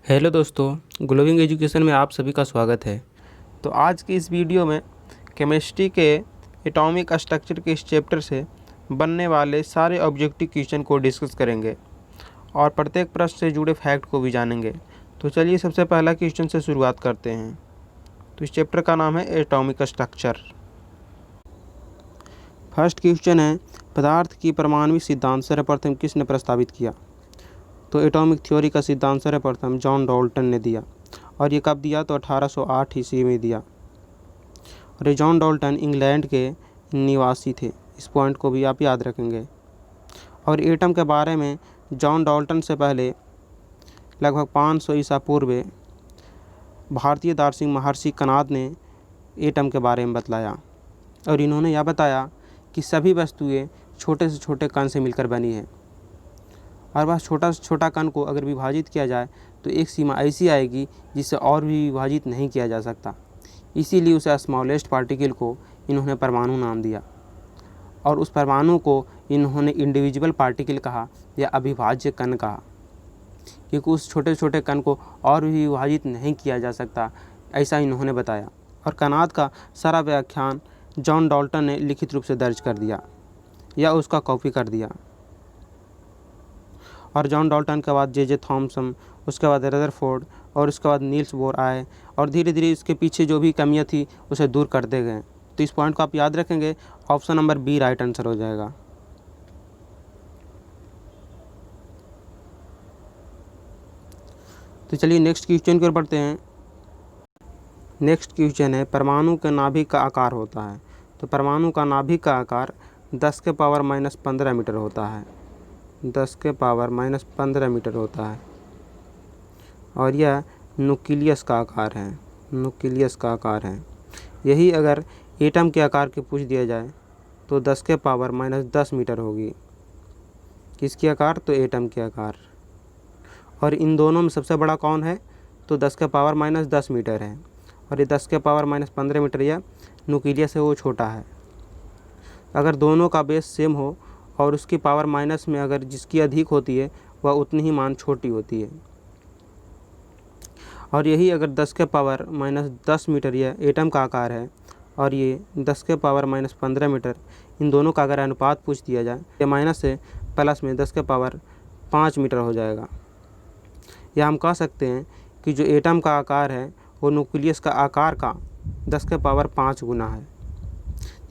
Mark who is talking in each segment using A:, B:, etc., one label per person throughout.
A: Hello दोस्तों, glowing education में आप सभी का स्वागत है। तो आज की इस वीडियो में केमिस्ट्री के एटॉमिक स्ट्रक्चर के इस चैप्टर से बनने वाले सारे ऑब्जेक्टिव क्वेश्चन को डिस्कस करेंगे और प्रत्येक प्रश्न से जुड़े फैक्ट को भी जानेंगे। तो चलिए सबसे पहला क्वेश्चन से शुरुआत करते हैं। तो इस चैप्टर का नाम है एटॉमिक स्ट्रक्चर। फर्स्ट क्वेश्चन है, पदार्थ की परमाणु सिद्धांत सर्वप्रथम किसने प्रस्तावित किया? तो एटॉमिक थ्योरी का सिद्धांत सर्वप्रथम जॉन डाल्टन ने दिया। और ये कब दिया? तो 1808 ईस्वी में दिया। और ये जॉन डाल्टन इंग्लैंड के निवासी थे। इस पॉइंट को भी आप याद रखेंगे। और एटम के बारे में जॉन डाल्टन से पहले लगभग 500 ईसा पूर्व भारतीय दार्शनिक महर्षि कणाद ने एटम के बारे में बतलाया। और इन्होंने यह बताया कि सभी वस्तुएं छोटे से छोटे कण से मिलकर बनी है और वह छोटा से छोटा कण को अगर विभाजित किया जाए तो एक सीमा ऐसी आएगी जिसे और भी विभाजित नहीं किया जा सकता। इसीलिए उसे स्मॉलेस्ट पार्टिकल को इन्होंने परमाणु नाम दिया और उस परमाणु को इन्होंने इंडिविजुअल पार्टिकल कहा या अविभाज्य कण कहा, क्योंकि उस छोटे छोटे कण को और भी विभाजित नहीं किया जा सकता, ऐसा इन्होंने बताया। और कणाद का सारा व्याख्यान जॉन डाल्टन ने लिखित रूप से दर्ज कर दिया या उसका कॉपी कर दिया। और जॉन डाल्टन के बाद जे थॉमसन, उसके बाद रदरफोर्ड और उसके बाद नील्स बोर आए और धीरे धीरे इसके पीछे जो भी कमियां थी उसे दूर करते गए। तो इस पॉइंट को आप याद रखेंगे। Option number B right answer हो जाएगा। तो चलिए नेक्स्ट क्वेश्चन की ओर बढ़ते हैं। नेक्स्ट क्वेश्चन है, परमाणु के नाभिक का आकार होता है। तो परमाणु का नाभिक का आकार 10⁻⁻15 मीटर होता है। 10⁻⁻15 मीटर होता है और यह न्यूक्लियस का आकार है। न्यूक्लियस का आकार है। यही अगर एटम के आकार के पूछ दिया जाए तो 10⁻10 मीटर होगी। किसके आकार? तो एटम के आकार। और इन दोनों में सबसे बड़ा कौन है? तो 10⁻10 मीटर है और ये 10⁻15 मीटर या न्यूक्लियस है वो छोटा है। अगर दोनों का बेस सेम हो और उसकी पावर माइनस में अगर जिसकी अधिक होती है वह उतनी ही मान छोटी होती है। और यही अगर 10⁻10 मीटर यह एटम का आकार है और ये 10⁻15 मीटर, इन दोनों का अगर अनुपात पूछ दिया जाए ये माइनस से प्लस में 10⁻5 मीटर हो जाएगा। या हम कह सकते हैं कि जो एटम का आकार है वो न्यूक्लियस का आकार का 10⁻5 गुना है।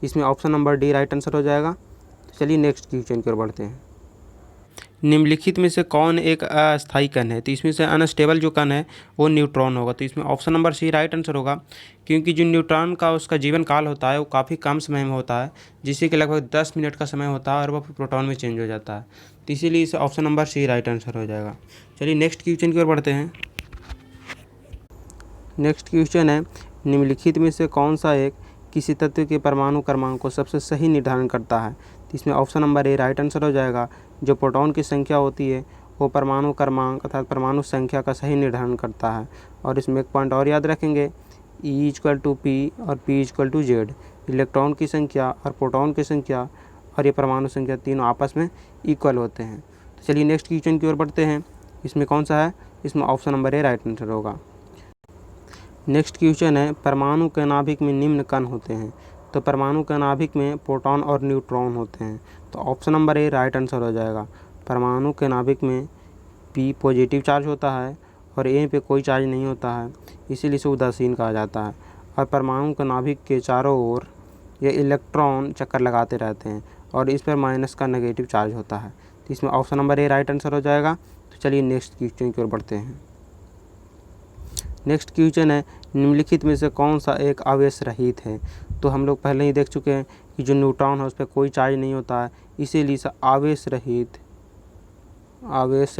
A: इसमें option number D right answer हो जाएगा। चलिए नेक्स्ट क्वेश्चन की ओर बढ़ते हैं। निम्नलिखित में से कौन एक अस्थायी कण है? तो इसमें से अनस्टेबल जो कण है वो न्यूट्रॉन होगा। तो इसमें option number C right answer होगा, क्योंकि जो न्यूट्रॉन का उसका जीवन काल होता है वो काफ़ी कम समय में होता है, जिससे कि लगभग 10 मिनट का समय होता है और वह प्रोटॉन में चेंज हो जाता है। तो इसीलिए इसे option number C right answer हो जाएगा। चलिए नेक्स्ट क्वेश्चन की ओर बढ़ते हैं। नेक्स्ट क्वेश्चन है, निम्नलिखित में से कौन सा एक किसी तत्व के परमाणु क्रमांक को सबसे सही निर्धारण करता है? तो इसमें option number A right answer हो जाएगा। जो प्रोटॉन की संख्या होती है वो परमाणु क्रमांक अर्थात परमाणु संख्या का सही निर्धारण करता है। और इसमें एक पॉइंट और याद रखेंगे, E=P और P=Z। इलेक्ट्रॉन की संख्या और प्रोटॉन की संख्या और ये परमाणु संख्या तीनों आपस में इक्वल होते हैं। तो चलिए नेक्स्ट क्वेश्चन की ओर बढ़ते हैं। इसमें कौन सा है? इसमें option number A right answer होगा। नेक्स्ट क्वेश्चन है, परमाणु के नाभिक में निम्न कण होते हैं। तो परमाणु के नाभिक में प्रोटॉन और न्यूट्रॉन होते हैं। तो option number A right answer हो जाएगा। परमाणु के नाभिक में P पॉजिटिव चार्ज होता है और A पे कोई चार्ज नहीं होता है, इसीलिए इसे उदासीन कहा जाता है। और परमाणु के नाभिक के चारों ओर ये इलेक्ट्रॉन चक्कर लगाते रहते हैं और इस पर माइनस का नेगेटिव चार्ज होता है। तो इसमें option number A right answer हो जाएगा। तो चलिए नेक्स्ट क्वेश्चन की ओर बढ़ते हैं। नेक्स्ट क्वेश्चन है, निम्नलिखित में से कौन सा एक आवेश रहित है? तो हम लोग पहले ही देख चुके हैं कि जो न्यूट्रॉन है उस पर कोई चार्ज नहीं होता है, इसीलिए इसे आवेश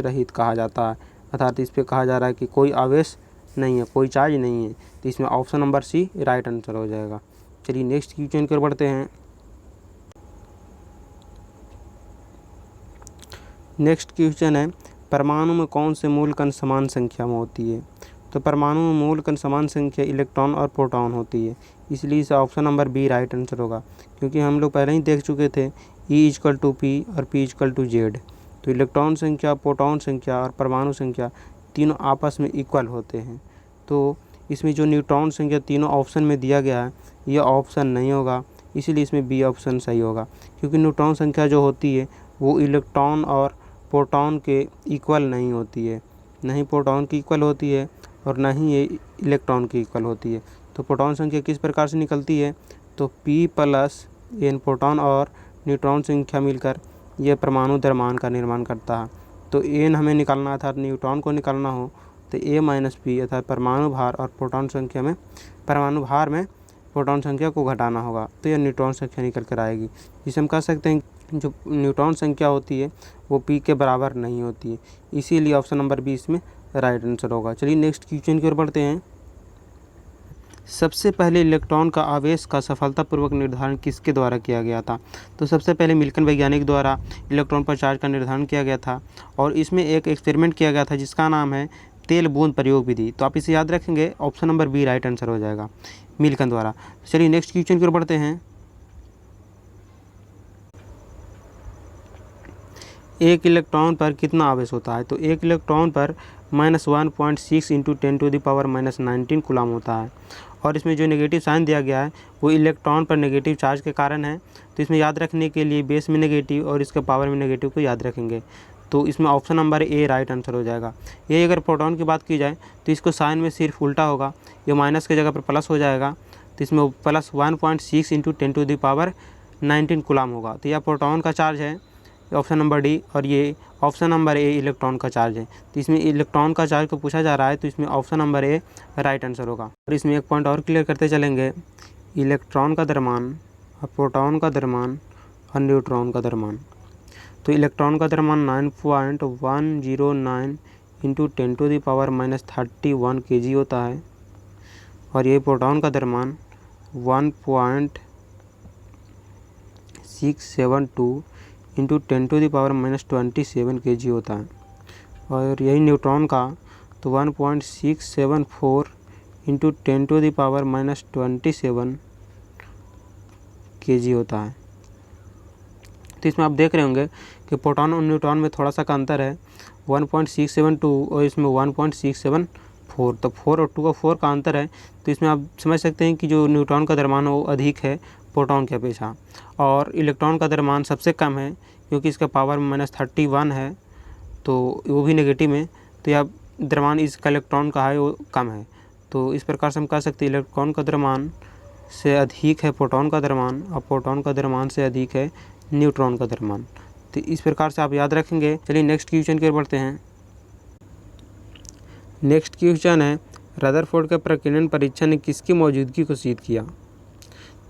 A: रहित कहा जाता है। अर्थात इस पर कहा जा रहा है कि कोई आवेश नहीं है, कोई चार्ज नहीं है। तो इसमें option number C right answer हो जाएगा। चलिए नेक्स्ट क्वेश्चन की ओर बढ़ते हैं। नेक्स्ट क्वेश्चन है, परमाणु में कौन से मूल कण समान संख्या में होती है? तो परमाणु में मूल कण समान संख्या इलेक्ट्रॉन और प्रोटॉन होती है, इसलिए इसे option number B right answer होगा। क्योंकि हम लोग पहले ही देख चुके थे E=P और P=Z। तो इलेक्ट्रॉन संख्या, प्रोटॉन संख्या और परमाणु संख्या तीनों आपस में इक्वल होते हैं। तो इसमें जो न्यूट्रॉन संख्या तीनों ऑप्शन में दिया गया है यह ऑप्शन नहीं होगा, इसीलिए इसमें बी ऑप्शन सही होगा, क्योंकि न्यूट्रॉन संख्या जो होती है वो इलेक्ट्रॉन और प्रोटॉन के इक्वल नहीं होती है, नहीं प्रोटॉन की इक्वल होती है और ना ही ये इलेक्ट्रॉन की इक्वल होती है। तो प्रोटॉन संख्या किस प्रकार से निकलती है, तो P प्लस एन प्रोटॉन और न्यूट्रॉन संख्या मिलकर यह परमाणु द्रव्यमान का निर्माण करता है। तो एन हमें निकालना था, न्यूट्रॉन को निकालना हो तो A माइनस पी अर्थात परमाणु भार और प्रोटॉन संख्या में परमाणु भार में प्रोटॉन संख्या को घटाना होगा, तो यह न्यूट्रॉन संख्या निकल कर आएगी, जिसे हम कह सकते हैं जो न्यूट्रॉन संख्या होती है वो P के बराबर नहीं होती है, इसीलिए ऑप्शन नंबर बी इसमें राइट आंसर होगा। चलिए नेक्स्ट क्वेश्चन की ओर बढ़ते हैं। सबसे पहले इलेक्ट्रॉन का आवेश का सफलतापूर्वक निर्धारण किसके द्वारा किया गया था, तो सबसे पहले मिल्टन वैज्ञानिक द्वारा इलेक्ट्रॉन पर चार्ज का निर्धारण किया गया था और इसमें एक एक्सपेरिमेंट किया गया था जिसका नाम है तेल बूंद प्रयोग विधि। तो आप इसे याद रखेंगे, option number B right answer हो जाएगा, मिल्टन द्वारा। चलिए नेक्स्ट क्वेश्चन की ओर बढ़ते हैं। एक इलेक्ट्रॉन पर कितना आवेश होता है, तो एक इलेक्ट्रॉन पर -1.6 इंटू 10⁻⁻19 कूलम होता है और इसमें जो नेगेटिव साइन दिया गया है वो इलेक्ट्रॉन पर नेगेटिव चार्ज के कारण है। तो इसमें याद रखने के लिए बेस में नेगेटिव और इसके पावर में नेगेटिव को याद रखेंगे, तो इसमें option number A right answer हो जाएगा। ये अगर प्रोटॉन की बात की जाए तो इसको साइन में सिर्फ उल्टा होगा, ये माइनस की जगह पर प्लस हो जाएगा, तो इसमें प्लस 1.6 इंटू 10⁻19 कूलम होगा। तो यह प्रोटॉन का चार्ज है, ऑप्शन नंबर डी, और ये ऑप्शन नंबर ए इलेक्ट्रॉन का चार्ज है। तो इसमें इलेक्ट्रॉन का चार्ज को पूछा जा रहा है, तो इसमें option number A right answer होगा। और इसमें एक पॉइंट और क्लियर करते चलेंगे, इलेक्ट्रॉन का द्रव्यमान और प्रोटॉन का द्रव्यमान और न्यूट्रॉन का द्रव्यमान। तो इलेक्ट्रॉन का द्रव्यमान 9.109 इंटू 10⁻31 kg होता है और ये प्रोटॉन का द्रव्यमान 1.672 इंटू 10⁻27 kg होता है और यही न्यूट्रॉन का तो 1.674 इंटू 10⁻27 kg होता है। तो इसमें आप देख रहे होंगे कि प्रोटॉन और न्यूट्रॉन में थोड़ा सा का अंतर है, 1.672 और इसमें 1.674, तो 4 और 2 का 4 का अंतर है। तो इसमें आप समझ सकते हैं कि जो न्यूट्रॉन का द्रव्यमान वो अधिक है प्रोटॉन की अपेक्षा, और इलेक्ट्रॉन का द्रव्यमान सबसे कम है क्योंकि इसका पावर -31 है, तो वो भी नेगेटिव में, तो यह द्रव्यमान इसका इलेक्ट्रॉन का है वो कम है। तो इस प्रकार से हम कह सकते हैं इलेक्ट्रॉन का द्रव्यमान से अधिक है प्रोटॉन का द्रव्यमान और प्रोटॉन का द्रव्यमान से अधिक है न्यूट्रॉन का द्रव्यमान। तो इस प्रकार से आप याद रखेंगे। चलिए नेक्स्ट क्वेश्चन की ओर बढ़ते हैं। नेक्स्ट क्वेश्चन है, रदरफोर्ड के प्रकीर्णन परीक्षण ने किसकी मौजूदगी को सिद्ध किया।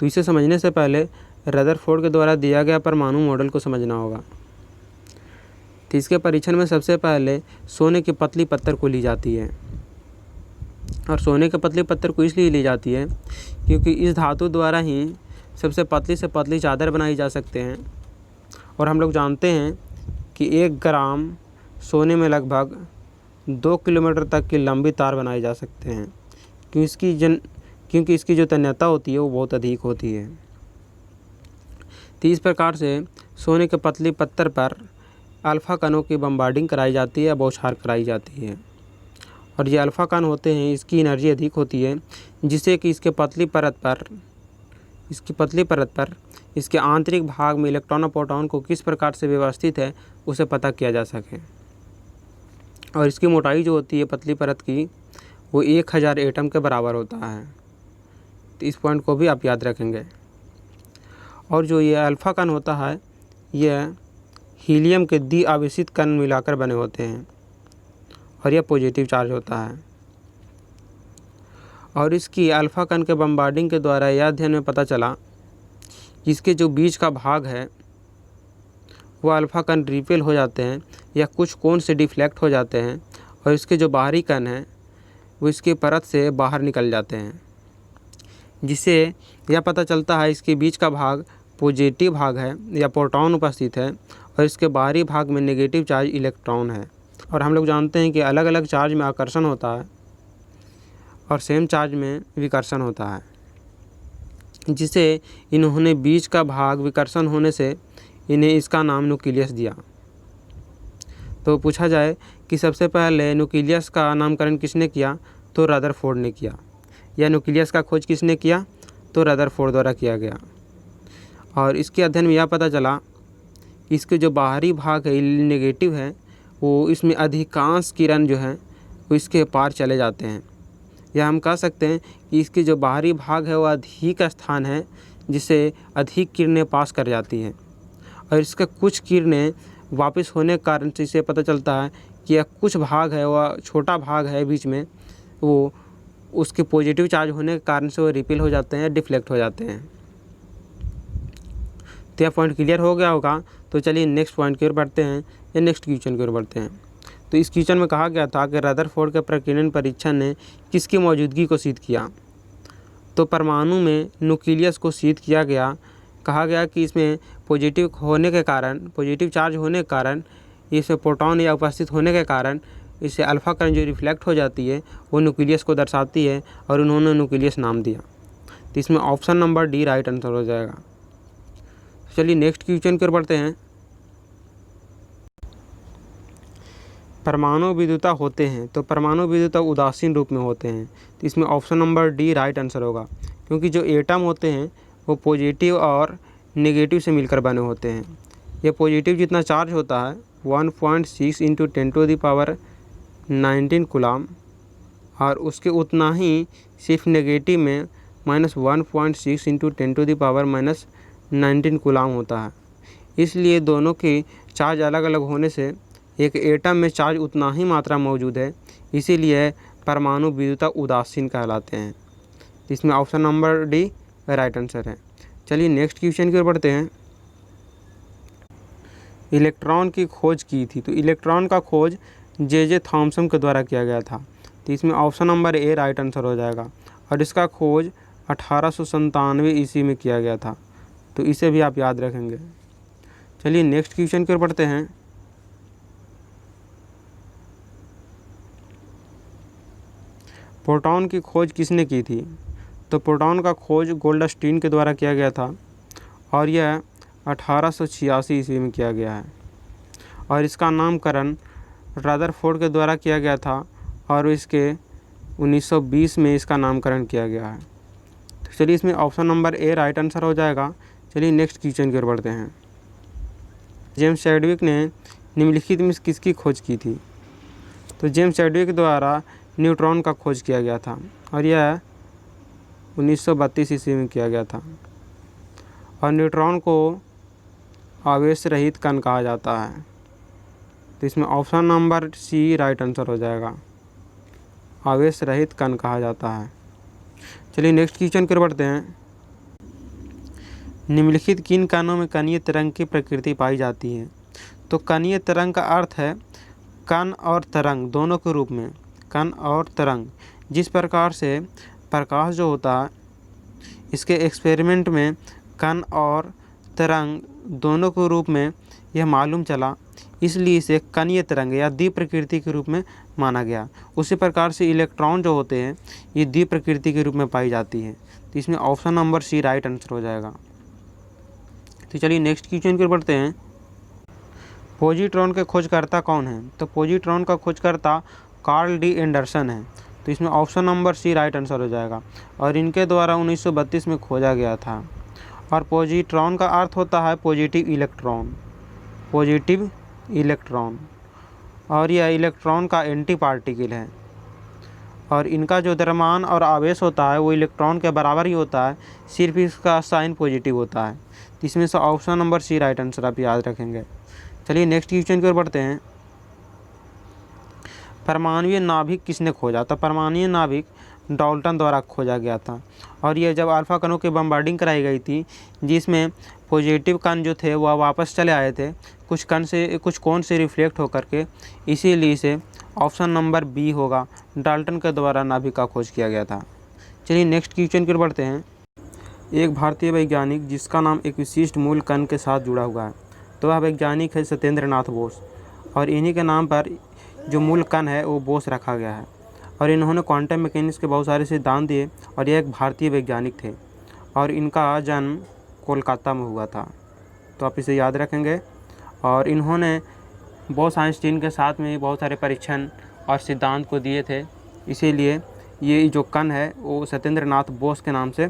A: तो इसे समझने से पहले रदरफोर्ड के द्वारा दिया गया परमाणु मॉडल को समझना होगा। तो इसके परीक्षण में सबसे पहले सोने की पतली पत्थर को ली जाती है और सोने के पतली पत्थर को इसलिए ली जाती है क्योंकि इस धातु द्वारा ही सबसे पतली से पतली चादर बनाई जा सकते हैं और हम लोग जानते हैं कि 1 ग्राम सोने में लगभग 2 किलोमीटर तक की लंबी तार बनाई जा सकते हैं क्योंकि इसकी जो तन्यता होती है वो बहुत अधिक होती है। तो इस प्रकार से सोने के पतली पत्थर पर अल्फ़ा कणों की बम्बार्डिंग कराई जाती है या बौछार कराई जाती है और ये अल्फ़ा कण होते हैं, इसकी एनर्जी अधिक होती है जिससे कि इसकी पतली परत पर इसके आंतरिक भाग में इलेक्ट्रॉन और प्रोटॉन को किस प्रकार से व्यवस्थित है उसे पता किया जा सके। और इसकी मोटाई जो होती है पतली परत की वो 1000 एटम के बराबर होता है। तो इस पॉइंट को भी आप याद रखेंगे। और जो ये अल्फ़ा कण होता है यह हीलियम के द्वि आवेशित कण मिलाकर बने होते हैं और यह पॉजिटिव चार्ज होता है। और इसकी अल्फ़ा कण के बम्बार्डिंग के द्वारा यह अध्ययन में पता चला कि इसके जो बीच का भाग है वो अल्फ़ा कण रिपेल हो जाते हैं या कुछ कोण से डिफ्लेक्ट हो जाते हैं और इसके जो बाहरी कण हैं वो इसके परत से बाहर निकल जाते हैं, जिससे यह पता चलता है इसके बीच का भाग पॉजिटिव भाग है या प्रोटॉन उपस्थित है और इसके बाहरी भाग में नेगेटिव चार्ज इलेक्ट्रॉन है। और हम लोग जानते हैं कि अलग अलग चार्ज में आकर्षण होता है और सेम चार्ज में विकर्षण होता है, जिसे इन्होंने बीच का भाग विकर्षण होने से इन्हें इसका नाम न्यूक्लियस दिया। तो पूछा जाए कि सबसे पहले न्यूक्लियस का नामकरण किसने किया, तो रदरफोर्ड ने किया। यह न्यूक्लियस का खोज किसने किया, तो रदरफोर्ड द्वारा किया गया। और इसके अध्ययन में यह पता चला कि इसके जो बाहरी भाग है नेगेटिव है, वो इसमें अधिकांश किरण जो है वो इसके पार चले जाते हैं। या हम कह सकते हैं कि इसके जो बाहरी भाग है वो अधिक स्थान है जिसे अधिक किरणें पास कर जाती हैं, और इसका कुछ किरणें वापस होने के कारण से इसे पता चलता है कि यह कुछ भाग है वह छोटा भाग है बीच में, वो उसके पॉजिटिव चार्ज होने के कारण से वो रिपेल हो जाते हैं, डिफ्लेक्ट हो जाते हैं। तो यह पॉइंट क्लियर हो गया होगा। तो चलिए नेक्स्ट पॉइंट की ओर बढ़ते हैं या नेक्स्ट क्वेश्चन की ओर बढ़ते हैं। तो इस क्वेश्चन में कहा गया था कि रदरफोर्ड के प्रकीर्णन परीक्षण ने किसकी मौजूदगी को सिद्ध किया, तो परमाणु में न्यूक्लियस को सिद्ध किया गया। कहा गया कि इसमें पॉजिटिव चार्ज होने के कारण इसमें प्रोटॉन या उपस्थित होने के कारण इससे अल्फा करंट जो रिफ्लेक्ट हो जाती है वो न्यूक्लियस को दर्शाती है, और उन्होंने न्यूक्लियस नाम दिया। तो इसमें option number D right answer हो जाएगा। चलिए नेक्स्ट क्वेश्चन की ओर बढ़ते हैं। परमाणु विद्युता होते हैं, तो परमाणु विद्युता उदासीन रूप में होते हैं। तो इसमें option number D right answer होगा, क्योंकि जो एटम होते हैं वो पॉजिटिव और नेगेटिव से मिलकर बने होते हैं। ये पॉजिटिव जितना चार्ज होता है 1.6 × 10⁻19 कूलम, और उसके उतना ही सिर्फ नेगेटिव में -1.6 × 10⁻19 कूलम होता है। इसलिए दोनों के चार्ज अलग अलग होने से एक एटम में चार्ज उतना ही मात्रा मौजूद है, इसीलिए परमाणु विद्युता उदासीन कहलाते हैं। इसमें option number D right answer है। चलिए नेक्स्ट क्वेश्चन की ओर बढ़ते हैं। इलेक्ट्रॉन की खोज की थी, तो इलेक्ट्रॉन का खोज जे थॉमसन के द्वारा किया गया था। तो इसमें option number A right answer हो जाएगा, और इसका खोज 1897 ईस्वी में किया गया था। तो इसे भी आप याद रखेंगे। चलिए नेक्स्ट क्वेश्चन की ओर बढ़ते हैं। प्रोटॉन की खोज किसने की थी, तो प्रोटॉन का खोज गोल्डस्टीन के द्वारा किया गया था, और यह 1886 ईस्वी में किया गया है। और इसका नामकरण रदरफोर्ड के द्वारा किया गया था, और इसके 1920 में इसका नामकरण किया गया है। तो चलिए इसमें option number A right answer हो जाएगा। चलिए नेक्स्ट क्वेश्चन की ओर बढ़ते हैं। जेम्स चैडविक ने निम्नलिखित में किसकी खोज की थी, तो जेम्स चैडविक द्वारा न्यूट्रॉन का खोज किया गया था, और यह 1932 ईस्वी में किया गया था। और न्यूट्रॉन को आवेश रहित कण कहा जाता है। तो इसमें option number C right answer हो जाएगा, आवेश रहित कण कहा जाता है। चलिए नेक्स्ट क्वेश्चन की ओर बढ़ते हैं। निम्नलिखित किन कणों में कणीय तरंग की प्रकृति पाई जाती है, तो कणीय तरंग का अर्थ है कण और तरंग दोनों के रूप में। कण और तरंग, जिस प्रकार से प्रकाश जो होता है इसके एक्सपेरिमेंट में कण और तरंग दोनों के रूप में यह मालूम चला, इसलिए इसे कणीय तरंग या द्वि प्रकृति के रूप में माना गया। उसी प्रकार से इलेक्ट्रॉन जो होते हैं ये द्वि प्रकृति के रूप में पाई जाती है। तो इसमें option number C right answer हो जाएगा। तो चलिए नेक्स्ट क्वेश्चन की ओर बढ़ते हैं। पॉजिट्रॉन के खोजकर्ता कौन है, तो पॉजिट्रॉन का खोजकर्ता कार्ल डी एंडरसन है। तो इसमें option number C right answer हो जाएगा, और इनके द्वारा 1932 में खोजा गया था। और पॉजिट्रॉन का अर्थ होता है पॉजिटिव इलेक्ट्रॉन, और यह इलेक्ट्रॉन का एंटी पार्टिकल है, और इनका जो द्रव्यमान और आवेश होता है वो इलेक्ट्रॉन के बराबर ही होता है, सिर्फ इसका साइन पॉजिटिव होता है। तो इसमें से option number C right answer आप याद रखेंगे। चलिए नेक्स्ट क्वेश्चन की ओर बढ़ते हैं। परमाणुीय नाभिक किसने खोजा, तो परमाणुीय नाभिक डाल्टन द्वारा खोजा गया था। और यह जब अल्फा कणों की बम्बार्डिंग कराई गई थी, जिसमें पॉजिटिव कण जो थे वह वापस चले आए थे कुछ कोण से रिफ्लेक्ट होकर के, इसीलिए इसे ऑप्शन नंबर बी होगा, डाल्टन के द्वारा नाभिक का खोज किया गया था। चलिए नेक्स्ट क्वेश्चन की ओर बढ़ते हैं। एक भारतीय वैज्ञानिक जिसका नाम एक विशिष्ट मूल कण के साथ जुड़ा हुआ है, तो वह वैज्ञानिक है सत्येंद्र नाथ बोस, और इन्हीं के नाम पर जो मूल कण है वो बोस रखा गया है। और इन्होंने क्वांटम मैकेनिक्स के बहुत सारे सिद्धांत दिए, और यह एक भारतीय वैज्ञानिक थे, और इनका जन्म कोलकाता में हुआ था। तो आप इसे याद रखेंगे। और इन्होंने बोस आइंस्टीन के साथ में भी बहुत सारे परीक्षण और सिद्धांत को दिए थे, इसीलिए ये जो कण है वो सत्येंद्र नाथ बोस के नाम से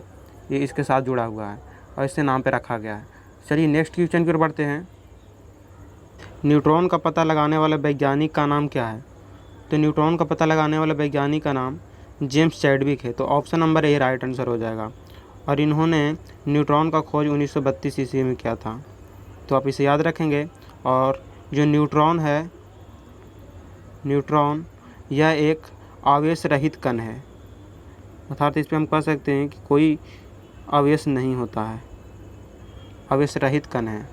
A: ये इसके साथ जुड़ा हुआ है और इससे नाम पे रखा गया है। चलिए नेक्स्ट क्वेश्चन की ओर बढ़ते हैं। न्यूट्रॉन का पता लगाने वाले वैज्ञानिक का नाम क्या है? तो न्यूट्रॉन का पता लगाने वाले वैज्ञानिक का नाम जेम्स चैडविक है। तो option number A right answer हो जाएगा। और इन्होंने न्यूट्रॉन का खोज 1932 ईस्वी में किया था। तो आप इसे याद रखेंगे। और जो न्यूट्रॉन है, न्यूट्रॉन यह एक आवेश रहित कण है, अर्थात इस पर हम कह सकते हैं कि कोई आवेश नहीं होता है, आवेश रहित कण है।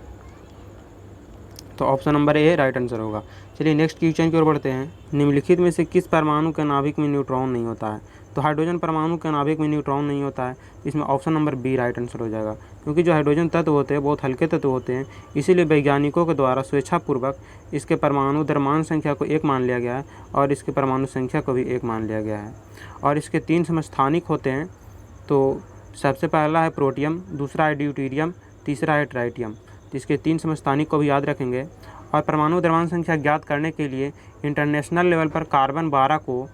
A: तो option number A right answer होगा। चलिए नेक्स्ट क्वेश्चन की ओर बढ़ते हैं। निम्नलिखित में से किस परमाणु के नाभिक में न्यूट्रॉन नहीं होता है? तो हाइड्रोजन परमाणु के नाभिक में न्यूट्रॉन नहीं होता है, इसमें option number B right answer हो जाएगा। क्योंकि जो हाइड्रोजन तत्व होते हैं बहुत हल्के तत्व होते हैं, इसीलिए वैज्ञानिकों के द्वारा स्वेच्छापूर्वक इसके परमाणु द्रव्यमान संख्या को 1 मान लिया गया है और इसके परमाणु संख्या को भी 1 मान लिया गया है। और इसके 3 समस्थानिक होते हैं। तो सबसे पहला है प्रोटियम, दूसरा है ड्यूटेरियम, तीसरा है ट्राइटियम। तो इसके 3 समस्थानिक को भी याद रखेंगे। और परमाणु द्रव्यमान संख्या ज्ञात करने के लिए इंटरनेशनल लेवल पर कार्बन 12 को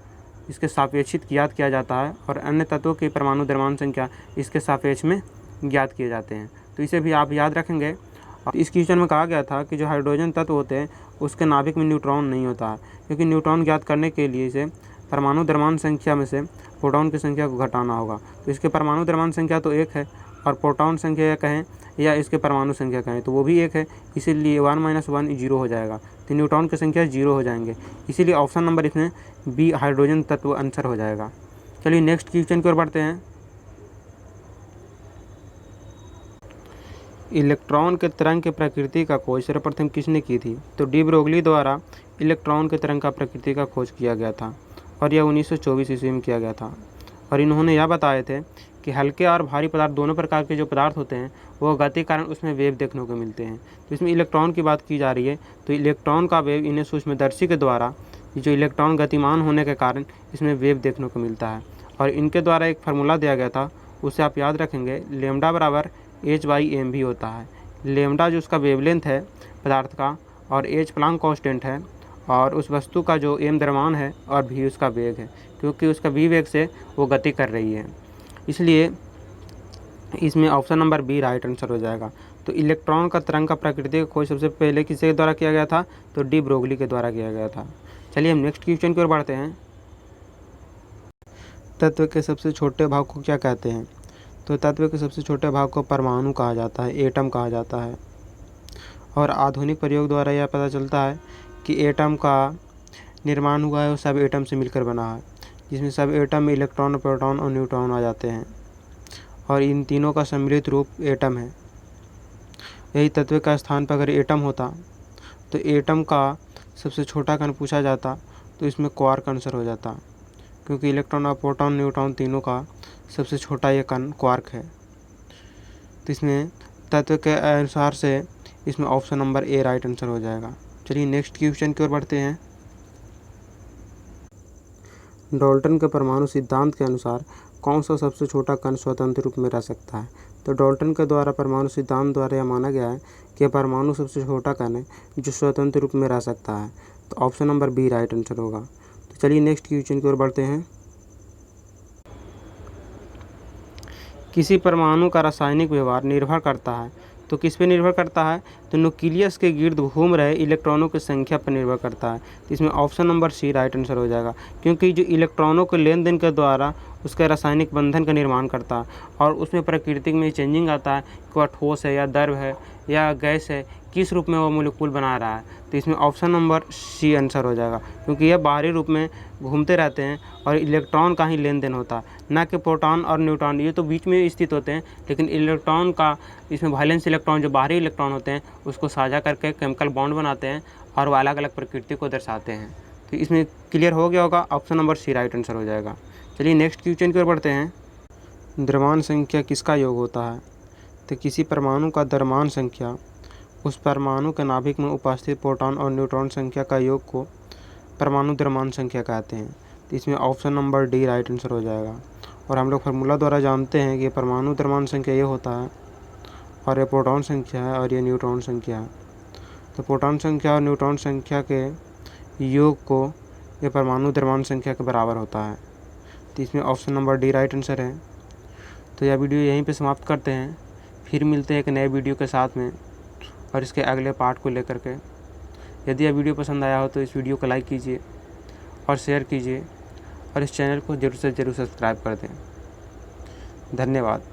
A: इसके सापेक्षित ज्ञात किया जाता है और अन्य तत्वों की परमाणु द्रव्यमान संख्या इसके सापेक्ष में ज्ञात किए जाते हैं। तो इसे भी आप याद रखेंगे। और इस क्वेश्चन में कहा गया था कि जो हाइड्रोजन तत्व होते हैं उसके नाभिक में न्यूट्रॉन नहीं होता है, क्योंकि न्यूट्रॉन ज्ञात करने के लिए इसे परमाणु द्रव्यमान संख्या में से प्रोटॉन की संख्या को घटाना होगा। तो इसके परमाणु द्रव्यमान संख्या तो 1 है और प्रोटॉन संख्या कहें या इसके परमाणु संख्या कहें तो वो भी 1 है, इसीलिए 1 - 1 0 हो जाएगा। तो न्यूट्रॉन की संख्या 0 हो जाएंगे, इसीलिए ऑप्शन नंबर इसमें बी हाइड्रोजन तत्व आंसर हो जाएगा। चलिए नेक्स्ट क्वेश्चन की ओर बढ़ते हैं। इलेक्ट्रॉन के तरंग की प्रकृति का खोज सर्वप्रथम किसने की थी? तो डी ब्रोगली द्वारा इलेक्ट्रॉन के तरंग का प्रकृति का खोज किया गया था और यह 1924 ईस्वी में किया गया था। और इन्होंने यह बताए थे कि हल्के और भारी पदार्थ दोनों प्रकार के जो पदार्थ होते हैं वो गति कारण उसमें वेव देखने को मिलते हैं। तो इसमें इलेक्ट्रॉन की बात की जा रही है, तो इलेक्ट्रॉन का वेव इन्हें सूक्ष्मदर्शी के द्वारा जो इलेक्ट्रॉन गतिमान होने के कारण इसमें वेव देखने को मिलता है। और इनके द्वारा एक फार्मूला दिया गया था, उसे आप याद रखेंगे, लेमडा बराबर h/m भी होता है। लेमडा जो उसका वेवलेंथ है पदार्थ का और h प्लांक कांस्टेंट है और उस वस्तु का जो m द्रव्यमान है और v उसका वेग है, क्योंकि उसका v वेग से वो गति कर रही है, इसलिए इसमें option number B right answer हो जाएगा। तो इलेक्ट्रॉन का तरंग का प्रकृति का खोज सबसे पहले किसके द्वारा किया गया था? तो डी ब्रोगली के द्वारा किया गया था। चलिए हम नेक्स्ट क्वेश्चन की ओर बढ़ते हैं। तत्व के सबसे छोटे भाग को क्या कहते हैं? तो तत्व के सबसे छोटे भाग को परमाणु कहा जाता है, एटम कहा जाता है। और आधुनिक प्रयोग द्वारा यह पता चलता है कि एटम का निर्माण हुआ है वो सब एटम से मिलकर बना है, जिसमें सब एटम में इलेक्ट्रॉन, प्रोटॉन और न्यूट्रॉन आ जाते हैं और इन तीनों का सम्मिलित रूप एटम है। यही तत्व का स्थान पर अगर एटम होता तो एटम का सबसे छोटा कण पूछा जाता तो इसमें क्वार्क आंसर हो जाता, क्योंकि इलेक्ट्रॉन और प्रोटॉन, न्यूट्रॉन तीनों का सबसे छोटा ये कण क्वार्क है। तो इसमें तत्व के अनुसार से इसमें option number A right answer हो जाएगा। चलिए नेक्स्ट क्वेश्चन की ओर बढ़ते हैं। डाल्टन के परमाणु सिद्धांत के अनुसार कौन सा सबसे छोटा कण स्वतंत्र रूप में रह सकता है? तो डाल्टन के द्वारा परमाणु सिद्धांत द्वारा यह माना गया है कि परमाणु सबसे छोटा कण है जो स्वतंत्र रूप में रह सकता है। तो option number B right answer होगा। तो चलिए नेक्स्ट क्वेश्चन की ओर बढ़ते हैं। किसी परमाणु का रासायनिक व्यवहार निर्भर करता है, तो किस पे निर्भर करता है? तो न्यूक्लियस के गिर्द घूम रहे इलेक्ट्रॉनों की संख्या पर निर्भर करता है। तो इसमें option number C right answer हो जाएगा, क्योंकि जो इलेक्ट्रॉनों के लेन देन के द्वारा उसका रासायनिक बंधन का निर्माण करता है और उसमें प्राकृतिक में चेंजिंग आता है कि वह ठोस है या द्रव है या गैस है, किस रूप में वह मोलिक्यूल बना रहा है। तो इसमें ऑप्शन नंबर सी आंसर हो जाएगा, क्योंकि यह बाहरी रूप में घूमते रहते हैं और इलेक्ट्रॉन का ही लेन देन होता है, ना कि प्रोटॉन और न्यूट्रॉन। ये तो बीच में स्थित होते हैं, लेकिन इलेक्ट्रॉन का इसमें वैलेंस इलेक्ट्रॉन जो बाहरी इलेक्ट्रॉन होते हैं उसको साझा करके केमिकल बॉन्ड बनाते हैं और वो अलग अलग प्रकृति को दर्शाते हैं। तो इसमें क्लियर हो गया होगा, option number C right answer हो जाएगा। चलिए नेक्स्ट क्वेश्चन की ओर बढ़ते हैं। द्रव्यमान संख्या किसका योग होता है? तो किसी परमाणु का द्रव्यमान संख्या उस परमाणु के नाभिक में उपस्थित प्रोटॉन और न्यूट्रॉन संख्या का योग को परमाणु द्रव्यमान संख्या कहते हैं। तो इसमें option number D right answer हो जाएगा। और हम लोग फार्मूला द्वारा जानते हैं कि परमाणु द्रव्यमान संख्या ये होता है और ये प्रोटॉन संख्या है और ये न्यूट्रॉन संख्या है। तो प्रोटॉन संख्या और न्यूट्रॉन संख्या के योग को ये परमाणु द्रव्यमान संख्या के बराबर होता है। तो इसमें option number D right answer है। तो यह वीडियो यहीं पे समाप्त करते हैं, फिर मिलते हैं एक नए वीडियो के साथ में और इसके अगले पार्ट को लेकर के। यदि यह वीडियो पसंद आया हो तो इस वीडियो को लाइक कीजिए और शेयर कीजिए और इस चैनल को ज़रूर से ज़रूर सब्सक्राइब कर दें। धन्यवाद।